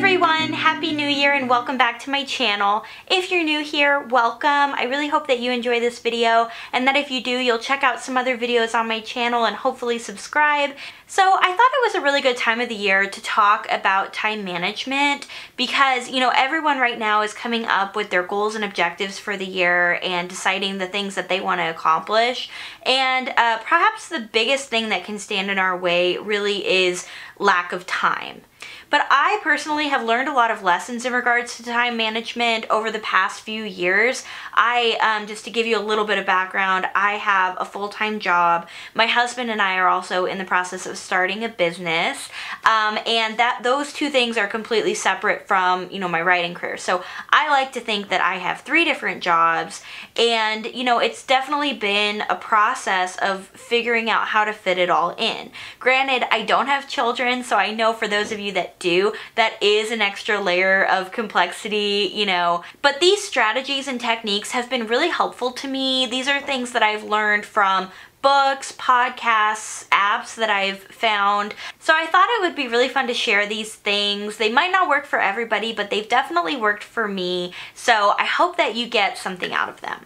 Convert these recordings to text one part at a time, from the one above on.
everyone, Happy New Year and welcome back to my channel. If you're new here, welcome. I really hope that you enjoy this video and that if you do, you'll check out some other videos on my channel and hopefully subscribe. So I thought it was a really good time of the year to talk about time management because, you know, everyone right now is coming up with their goals and objectives for the year and deciding the things that they want to accomplish. And perhaps the biggest thing that can stand in our way really is lack of time. But I personally have learned a lot of lessons in regards to time management over the past few years. Just to give you a little bit of background, I have a full-time job. My husband and I are also in the process of starting a business. And those two things are completely separate from, you know, my writing career. So I like to think that I have 3 different jobs. And, you know, it's definitely been a process of figuring out how to fit it all in. Granted, I don't have children, so I know for those of you that do, that is an extra layer of complexity, you know. But these strategies and techniques have been really helpful to me. These are things that I've learned from books, podcasts, apps that I've found. So I thought it would be really fun to share these things. They might not work for everybody, but they've definitely worked for me. So I hope that you get something out of them.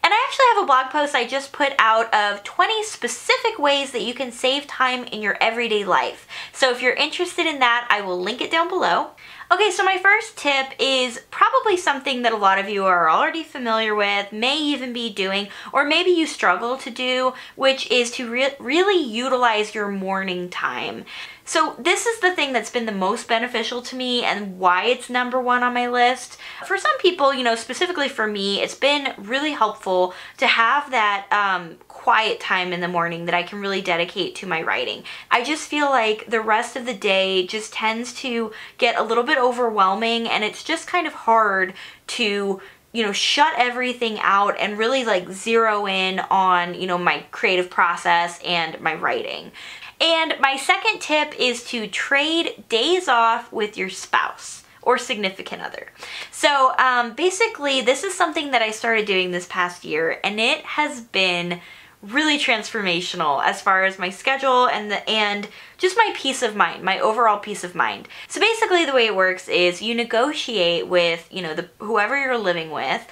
And I actually have a blog post I just put out of 20 specific ways that you can save time in your everyday life. So if you're interested in that, I will link it down below. Okay, so my first tip is probably something that a lot of you are already familiar with, may even be doing, or maybe you struggle to do, which is to really utilize your morning time. So this is the thing that's been the most beneficial to me and why it's #1 on my list. For some people, you know, specifically for me, it's been really helpful to have that quiet time in the morning that I can really dedicate to my writing. I just feel like the rest of the day just tends to get a little bit overwhelming and it's just kind of hard to, you know, shut everything out and really like zero in on, you know, my creative process and my writing. And my second tip is to trade days off with your spouse or significant other. So basically this is something that I started doing this past year and it has been really transformational as far as my schedule and just my peace of mind, my overall peace of mind. So basically the way it works is you negotiate with, you know, whoever you're living with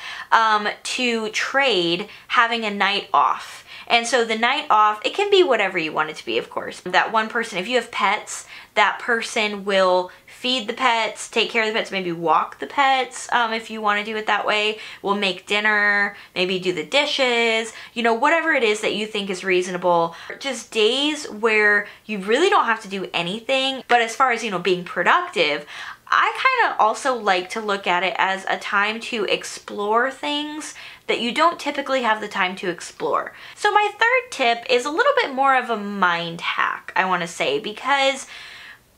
to trade having a night off. And so the night off, it can be whatever you want it to be, of course. That one person, if you have pets, that person will feed the pets, take care of the pets, maybe walk the pets if you want to do it that way. We'll make dinner, maybe do the dishes, you know, whatever it is that you think is reasonable. Just days where you really don't have to do anything. But as far as, you know, being productive, I kind of also like to look at it as a time to explore things that you don't typically have the time to explore. So my third tip is a little bit more of a mind hack, I want to say, because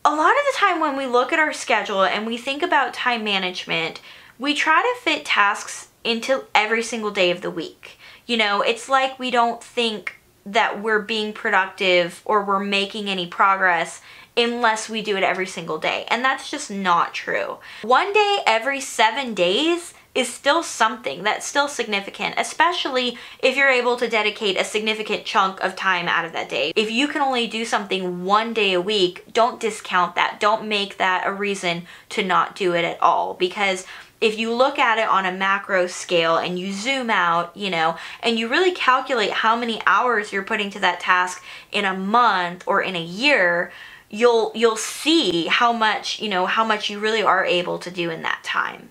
a lot of the time when we look at our schedule and we think about time management, we try to fit tasks into every single day of the week. You know, it's like we don't think that we're being productive or we're making any progress unless we do it every single day. And that's just not true. One day every 7 days is still something that's still significant, especially if you're able to dedicate a significant chunk of time out of that day. If you can only do something 1 day a week, don't discount that. Don't make that a reason to not do it at all, because if you look at it on a macro scale and you zoom out, you know, and you really calculate how many hours you're putting to that task in a month or in a year, you'll see how much, you know, how much you really are able to do in that time.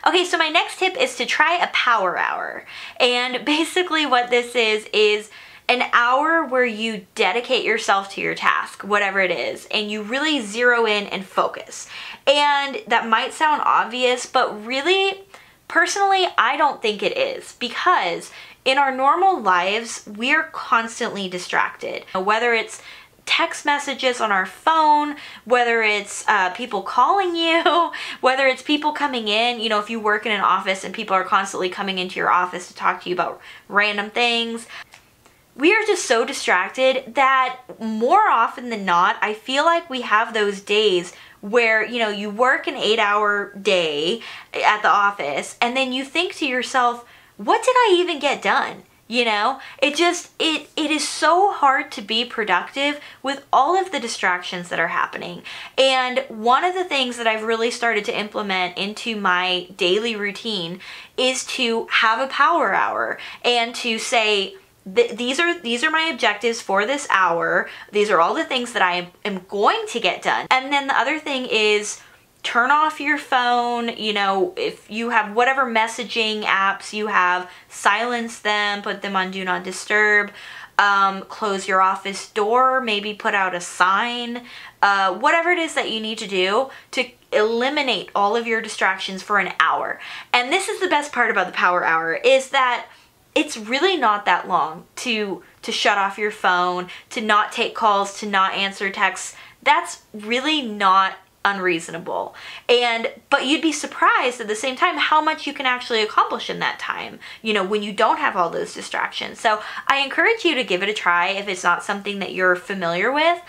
Okay, so my next tip is to try a power hour. And basically what this is an hour where you dedicate yourself to your task, whatever it is, and you really zero in and focus. And that might sound obvious, but really, personally, I don't think it is, because in our normal lives, we're constantly distracted. Whether it's text messages on our phone, whether it's people calling you, whether it's people coming in, you know, if you work in an office and people are constantly coming into your office to talk to you about random things. We are just so distracted that more often than not, I feel like we have those days where, you know, you work an 8-hour day at the office and then you think to yourself, what did I even get done? You know, it is so hard to be productive with all of the distractions that are happening. And one of the things that I've really started to implement into my daily routine is to have a power hour and to say, these are my objectives for this hour. These are all the things that I am going to get done. And then the other thing is, turn off your phone. You know, if you have whatever messaging apps you have, silence them, put them on do not disturb, close your office door, maybe put out a sign, whatever it is that you need to do to eliminate all of your distractions for an hour. And this is the best part about the power hour, is that it's really not that long to shut off your phone, to not take calls, to not answer texts. That's really not unreasonable. But you'd be surprised at the same time how much you can actually accomplish in that time, you know, when you don't have all those distractions. So I encourage you to give it a try if it's not something that you're familiar with.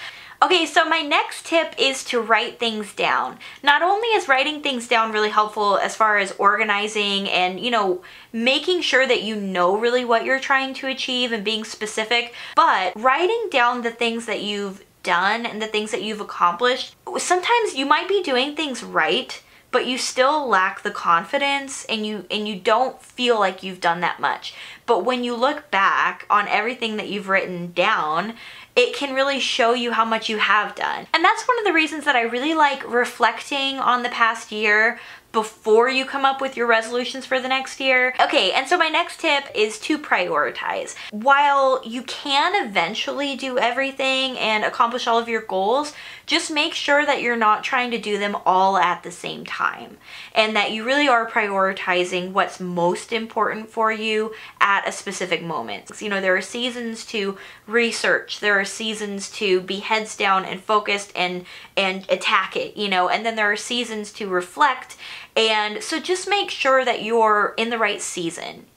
Okay, so my next tip is to write things down. Not only is writing things down really helpful as far as organizing and, you know, making sure that you know really what you're trying to achieve and being specific, but writing down the things that you've done and the things that you've accomplished. Sometimes you might be doing things right, but you still lack the confidence and you don't feel like you've done that much. But when you look back on everything that you've written down, it can really show you how much you have done. And that's one of the reasons that I really like reflecting on the past year before you come up with your resolutions for the next year. Okay, and so my next tip is to prioritize. While you can eventually do everything and accomplish all of your goals, just make sure that you're not trying to do them all at the same time, and that you really are prioritizing what's most important for you at a specific moment. You know, there are seasons to research, there are seasons to be heads down and focused and attack it, you know, and then there are seasons to reflect. And so just make sure that you're in the right season.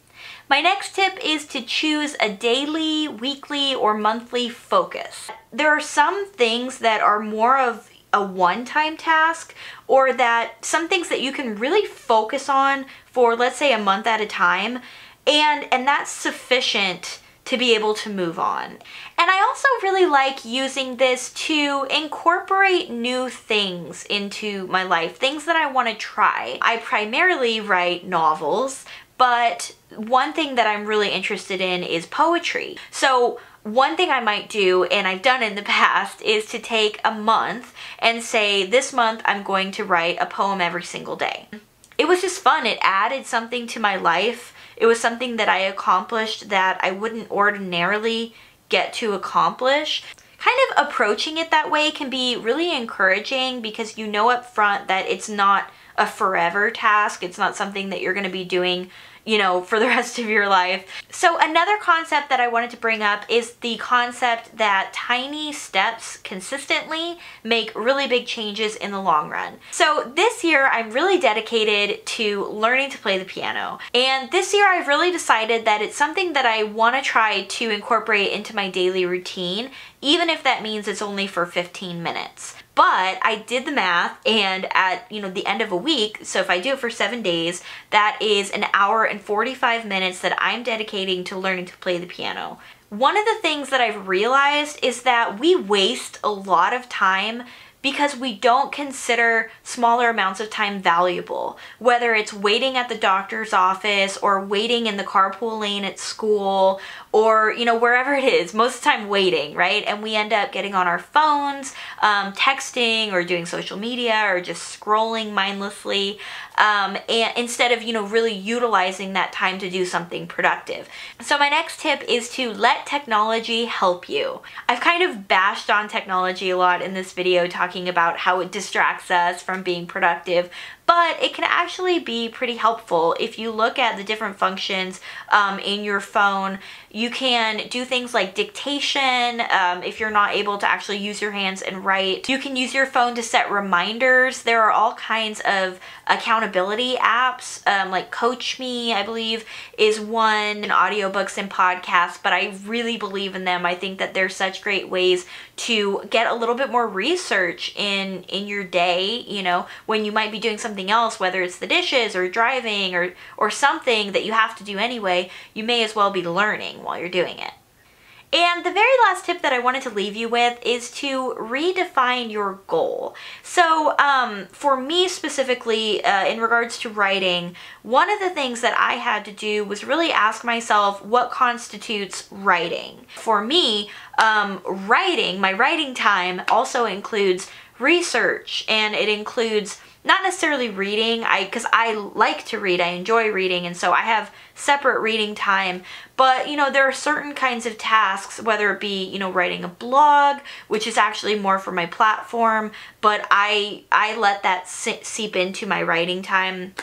My next tip is to choose a daily, weekly, or monthly focus. There are some things that are more of a one-time task, or that some things that you can really focus on for, let's say, a month at a time, and that's sufficient to be able to move on. And I also really like using this to incorporate new things into my life, things that I want to try. I primarily write novels, but one thing that I'm really interested in is poetry. So one thing I might do, and I've done in the past, is to take a month and say, this month I'm going to write a poem every single day. It was just fun. It added something to my life. It was something that I accomplished that I wouldn't ordinarily get to accomplish. Kind of approaching it that way can be really encouraging, because you know up front that it's not a forever task. It's not something that you're going to be doing, you know, for the rest of your life. So another concept that I wanted to bring up is the concept that tiny steps consistently make really big changes in the long run. So this year I'm really dedicated to learning to play the piano. And this year I've really decided that it's something that I want to try to incorporate into my daily routine, even if that means it's only for 15 minutes. But I did the math, and at, you know, the end of a week, so if I do it for 7 days, that is an hour and 45 minutes that I'm dedicating to learning to play the piano. One of the things that I've realized is that we waste a lot of time because we don't consider smaller amounts of time valuable, whether it's waiting at the doctor's office or waiting in the carpool lane at school, or, you know, wherever it is, most of the time waiting, right? And we end up getting on our phones, texting or doing social media or just scrolling mindlessly, and instead of, you know, really utilizing that time to do something productive. So my next tip is to let technology help you. I've kind of bashed on technology a lot in this video, talking about how it distracts us from being productive, but it can actually be pretty helpful. If you look at the different functions in your phone, you can do things like dictation. If you're not able to actually use your hands and write, you can use your phone to set reminders. There are all kinds of accountability apps, like Coach Me, I believe, is one, and audiobooks and podcasts, but I really believe in them. I think that they're such great ways to get a little bit more research in your day, you know, when you might be doing something something else, whether it's the dishes or driving or something that you have to do anyway, you may as well be learning while you're doing it. And the very last tip that I wanted to leave you with is to redefine your goal. So for me specifically, in regards to writing, one of the things that I had to do was really ask myself what constitutes writing. For me, writing, my writing time also includes research, and it includes not necessarily reading, because I like to read, I enjoy reading, and so I have separate reading time. But, you know, there are certain kinds of tasks, whether it be, you know, writing a blog, which is actually more for my platform, but I let that seep into my writing time.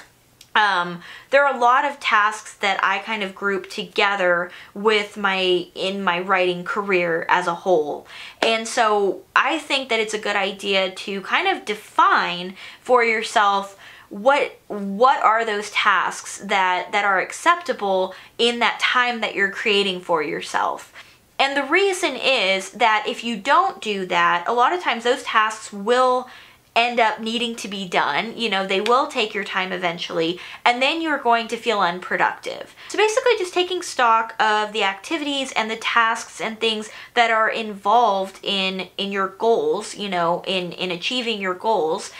There are a lot of tasks that I kind of group together with in my writing career as a whole. And so I think that it's a good idea to kind of define for yourself what are those tasks that are acceptable in that time that you're creating for yourself. And the reason is that if you don't do that, a lot of times those tasks will end up needing to be done. You know, they will take your time eventually, and then you're going to feel unproductive. So basically just taking stock of the activities and the tasks and things that are involved in your goals, you know, in achieving your goals,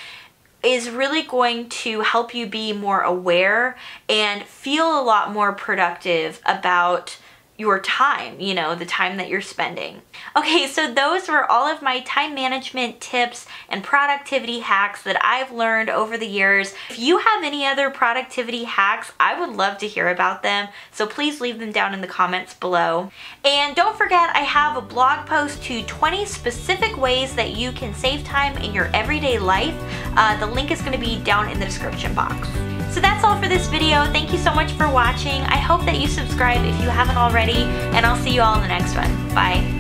is really going to help you be more aware and feel a lot more productive about your time, you know, the time that you're spending. Okay, so those were all of my time management tips and productivity hacks that I've learned over the years. If you have any other productivity hacks, I would love to hear about them, so please leave them down in the comments below. And don't forget, I have a blog post to 20 specific ways that you can save time in your everyday life. The link is going to be down in the description box. So that's all for this video. Thank you so much for watching. I hope that you subscribe if you haven't already, and I'll see you all in the next one. Bye.